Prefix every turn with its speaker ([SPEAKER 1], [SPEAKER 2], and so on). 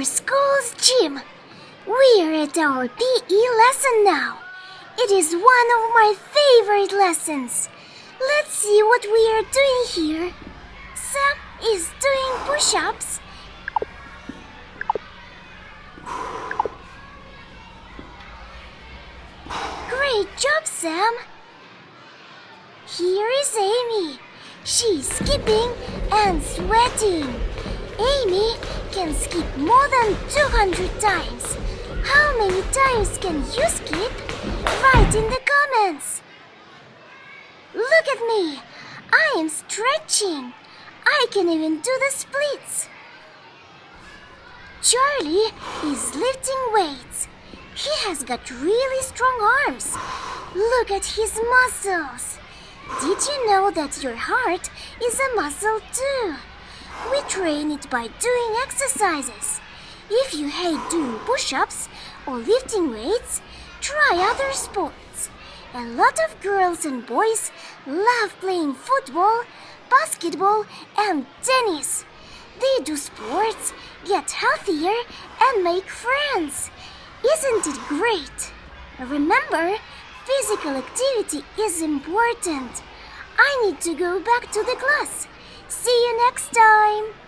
[SPEAKER 1] school's gym. We're at our PE lesson now. It is one of my favorite lessons. Let's see what we are doing here. Sam is doing push-ups. Great job, Sam. Here is Amy. She's skipping and sweating. Amy can skip more than 200 times. How many times can you skip? Write in the comments. Look at me. I am stretching. I can even do the splits. Charlie is lifting weights. He has got really strong arms. Look at his muscles. Did you know that your heart is a muscle too? We train it by doing exercises. If you hate doing push-ups or lifting weights, try other sports. A lot of girls and boys love playing football, basketball, and tennis. They do sports, get healthier, and make friends. Isn't it great? Remember, physical activity is important. I need to go back to the class. See you next time.